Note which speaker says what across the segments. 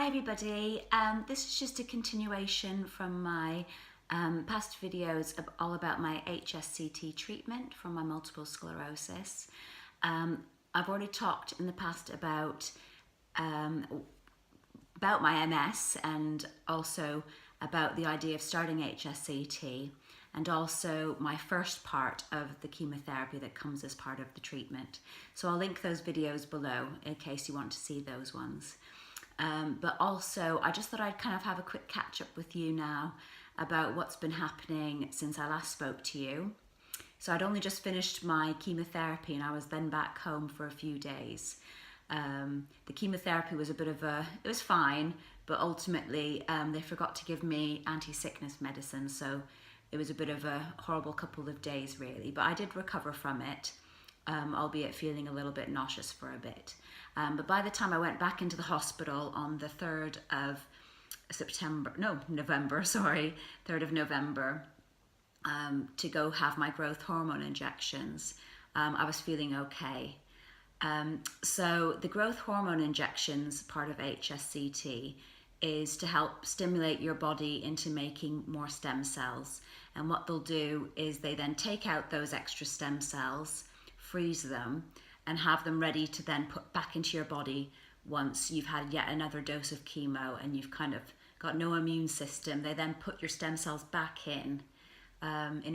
Speaker 1: Hi everybody, this is just a continuation from my past videos all about my HSCT treatment for my multiple sclerosis. I've already talked in the past about my MS and also about the idea of starting HSCT and also my first part of the chemotherapy that comes as part of the treatment. So I'll link those videos below in case you want to see those ones. But also I just thought I'd kind of have a quick catch up with you now about what's been happening since I last spoke to you. So I'd only just finished my chemotherapy and I was then back home for a few days. The chemotherapy was it was fine, but ultimately they forgot to give me anti-sickness medicine, so it was a bit of a horrible couple of days really, but I did recover from it, albeit feeling a little bit nauseous for a bit. But by the time I went back into the hospital on the 3rd of November, 3rd of November, to go have my growth hormone injections, I was feeling okay. So the growth hormone injections, part of HSCT, is to help stimulate your body into making more stem cells. And what they'll do is they then take out those extra stem cells, freeze them, and have them ready to then put back into your body once you've had yet another dose of chemo and you've kind of got no immune system. They then put your stem cells back in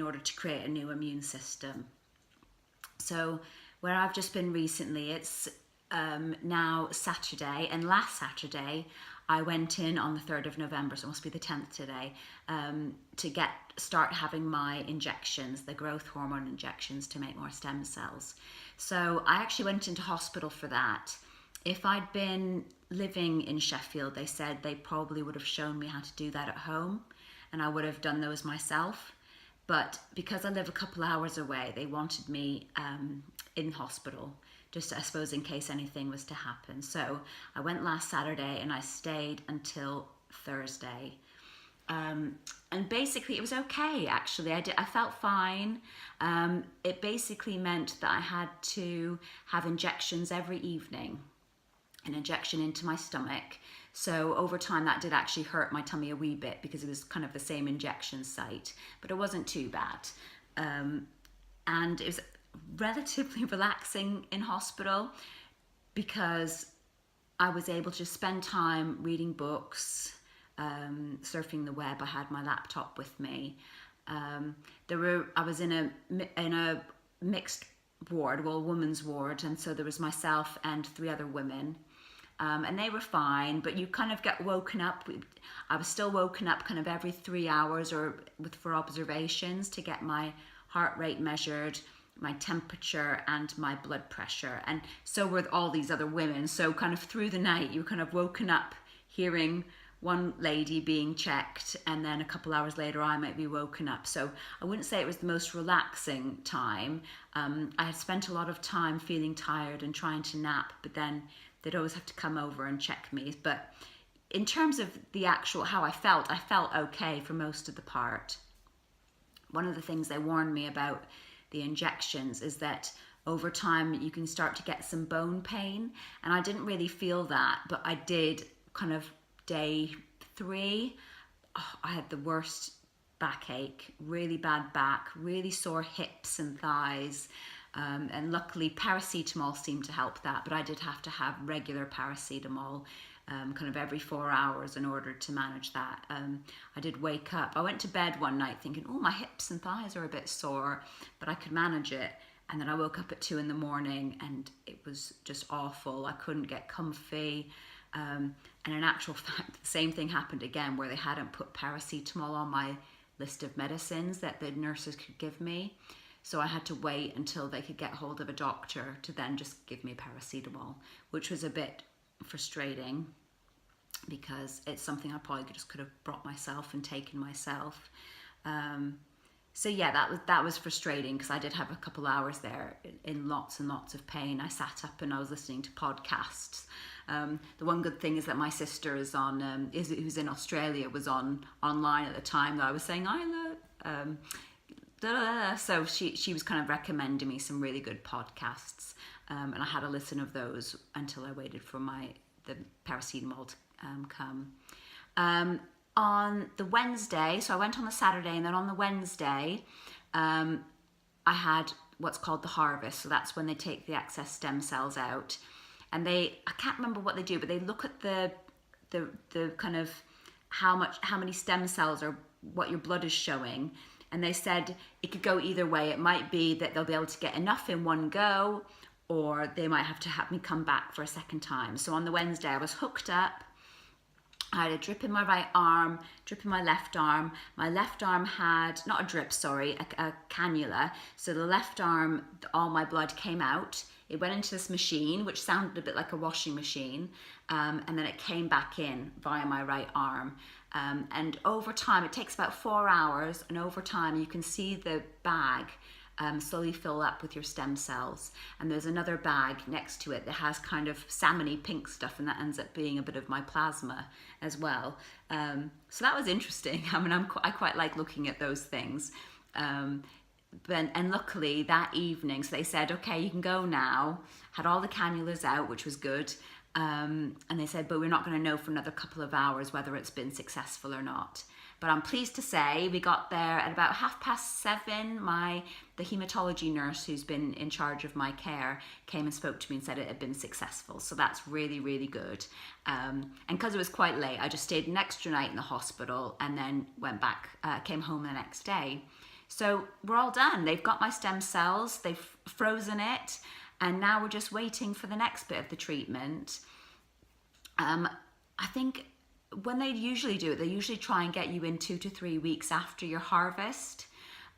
Speaker 1: order to create a new immune system. So where I've just been recently, it's now Saturday, and last Saturday I went in on the 3rd of November, so it must be the 10th today, to start having my injections, the growth hormone injections to make more stem cells. So I actually went into hospital for that. If I'd been living in Sheffield, they said they probably would have shown me how to do that at home and I would have done those myself. But because I live a couple hours away, they wanted me in hospital, just I suppose in case anything was to happen. So I went last Saturday and I stayed until Thursday. And basically it was okay, actually. I felt fine. It basically meant that I had to have injections every evening, an injection into my stomach. So over time that did actually hurt my tummy a wee bit because it was kind of the same injection site, but it wasn't too bad. And it was relatively relaxing in hospital because I was able to spend time reading books, surfing the web. I had my laptop with me. I was in a mixed ward, well, women's ward, and so there was myself and 3 other women. And they were fine, but you kind of get woken up. I was still woken up kind of every 3 hours for observations to get my heart rate measured, my temperature and my blood pressure. And so were all these other women. So kind of through the night, you were kind of woken up hearing one lady being checked, and then a couple hours later I might be woken up. So I wouldn't say it was the most relaxing time. I had spent a lot of time feeling tired and trying to nap, but then they'd always have to come over and check me. But in terms of the actual how I felt okay for most of the part. One of the things they warned me about the injections is that over time you can start to get some bone pain, and I didn't really feel that, but I did kind of day 3. I had the worst backache, really bad back, really sore hips and thighs. And luckily paracetamol seemed to help that, but I did have to have regular paracetamol kind of every 4 hours in order to manage that. I did wake up. I went to bed one night thinking, oh, my hips and thighs are a bit sore, but I could manage it. And then I woke up at 2 in the morning and it was just awful. I couldn't get comfy. And in actual fact, the same thing happened again where they hadn't put paracetamol on my list of medicines that the nurses could give me. So I had to wait until they could get hold of a doctor to then just give me paracetamol, which was a bit frustrating because it's something I probably just could have brought myself and taken myself. So yeah, that was frustrating because I did have a couple hours there in lots and lots of pain. I sat up and I was listening to podcasts. The one good thing is that my sister is on, who's in Australia, was online at the time that I was saying, so she was kind of recommending me some really good podcasts, and I had a listen of those until I waited for the paracetamol to come. On the Wednesday, so I went on the Saturday, and then on the Wednesday, I had what's called the harvest. So that's when they take the excess stem cells out, and I can't remember what they do, but they look at the kind of how many stem cells or what your blood is showing. And they said it could go either way. It might be that they'll be able to get enough in one go, or they might have to have me come back for a second time. So on the Wednesday, I was hooked up. I had a drip in my right arm, drip in my left arm. My left arm had, not a drip, sorry, a cannula. So the left arm, all my blood came out. It went into this machine, which sounded a bit like a washing machine. And then it came back in via my right arm. And over time, it takes about 4 hours. And over time, you can see the bag slowly fill up with your stem cells. And there's another bag next to it that has kind of salmony pink stuff, and that ends up being a bit of my plasma as well. So that was interesting. I mean, I quite like looking at those things. And luckily that evening, so they said, okay, you can go now. Had all the cannulas out, which was good. And they said, but we're not going to know for another couple of hours whether it's been successful or not. But I'm pleased to say we got there at about 7:30. The hematology nurse who's been in charge of my care came and spoke to me and said it had been successful. So that's really, really good. And because it was quite late, I just stayed an extra night in the hospital and then went back, came home the next day. So we're all done. They've got my stem cells, they've frozen it, and now we're just waiting for the next bit of the treatment. I think when they usually do it, they usually try and get you in 2 to 3 weeks after your harvest.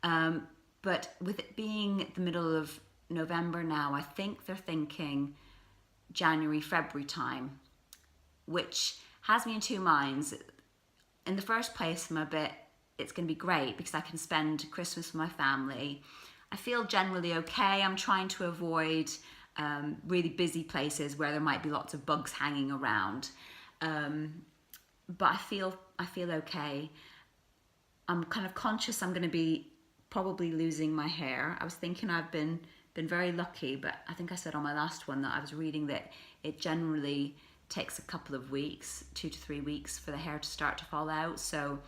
Speaker 1: But with it being the middle of November now, I think they're thinking January, February time, which has me in two minds. In the first place, it's going to be great because I can spend Christmas with my family. I feel generally okay. I'm trying to avoid really busy places where there might be lots of bugs hanging around. But I feel okay. I'm kind of conscious I'm going to be probably losing my hair. I was thinking I've been very lucky, but I think I said on my last one that I was reading that it generally takes a couple of weeks, 2 to 3 weeks, for the hair to start to fall out. So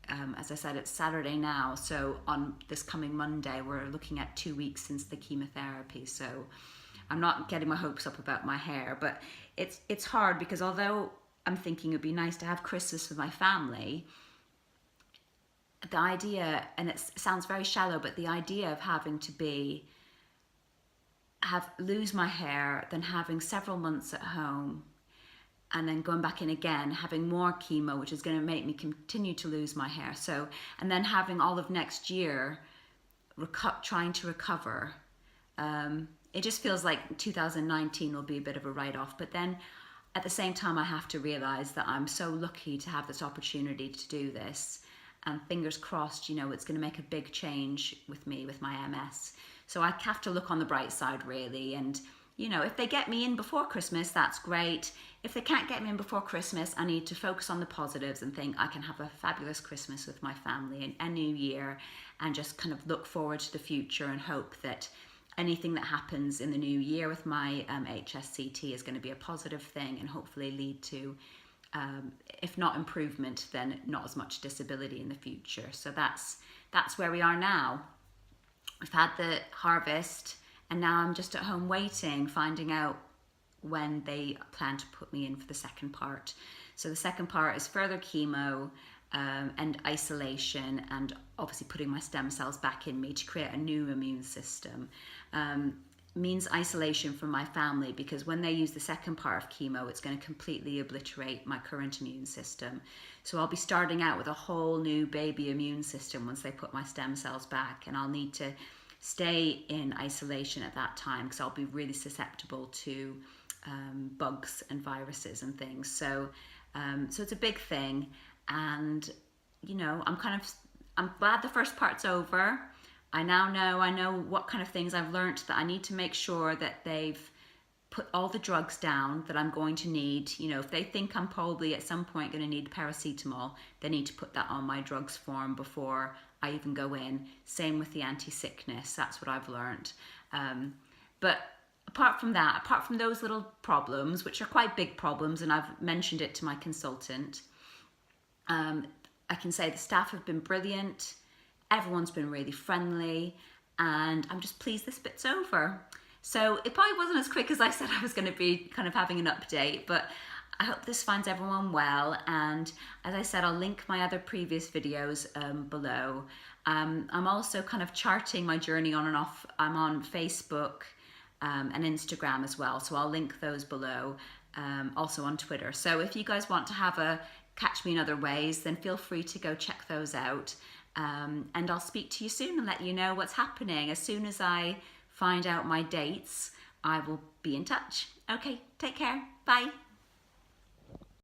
Speaker 1: as I said, it's Saturday now, so on this coming Monday we're looking at 2 weeks since the chemotherapy. So I'm not getting my hopes up about my hair, but it's hard because although I'm thinking it'd be nice to have Christmas with my family, the idea, and it sounds very shallow, but the idea of having to lose my hair, then having several months at home, and then going back in again, having more chemo, which is going to make me continue to lose my hair. So, and then having all of next year trying to recover. It just feels like 2019 will be a bit of a write-off. But then at the same time, I have to realize that I'm so lucky to have this opportunity to do this. And fingers crossed, it's going to make a big change with me, with my MS. So I have to look on the bright side, really. And, if they get me in before Christmas, that's great. If they can't get me in before Christmas, I need to focus on the positives and think I can have a fabulous Christmas with my family and a new year, and just kind of look forward to the future and hope that anything that happens in the new year with my HSCT is going to be a positive thing and hopefully lead to, if not improvement, then not as much disability in the future. So that's where we are now. We've had the harvest, and now I'm just at home waiting, finding out when they plan to put me in for the second part. So the second part is further chemo and isolation, and obviously putting my stem cells back in me to create a new immune system. Means isolation from my family, because when they use the second part of chemo, it's going to completely obliterate my current immune system. So I'll be starting out with a whole new baby immune system once they put my stem cells back, and I'll need to stay in isolation at that time because I'll be really susceptible to bugs and viruses and things. So it's a big thing, and I'm glad the first part's over. I know what kind of things I've learnt, that I need to make sure that they've put all the drugs down that I'm going to need. If they think I'm probably at some point going to need paracetamol, they need to put that on my drugs form before I even go in. Same with the anti-sickness, that's what I've learnt. But apart from that, apart from those little problems, which are quite big problems, and I've mentioned it to my consultant, I can say the staff have been brilliant. Everyone's been really friendly, and I'm just pleased this bit's over. So it probably wasn't as quick as I said I was going to be, kind of having an update, but I hope this finds everyone well. And as I said, I'll link my other previous videos below. I'm also kind of charting my journey on and off. I'm on Facebook and Instagram as well, so I'll link those below, also on Twitter. So if you guys want to have a catch me in other ways, then feel free to go check those out. And I'll speak to you soon and let you know what's happening. As soon as I find out my dates, I will be in touch. Okay, take care. Bye.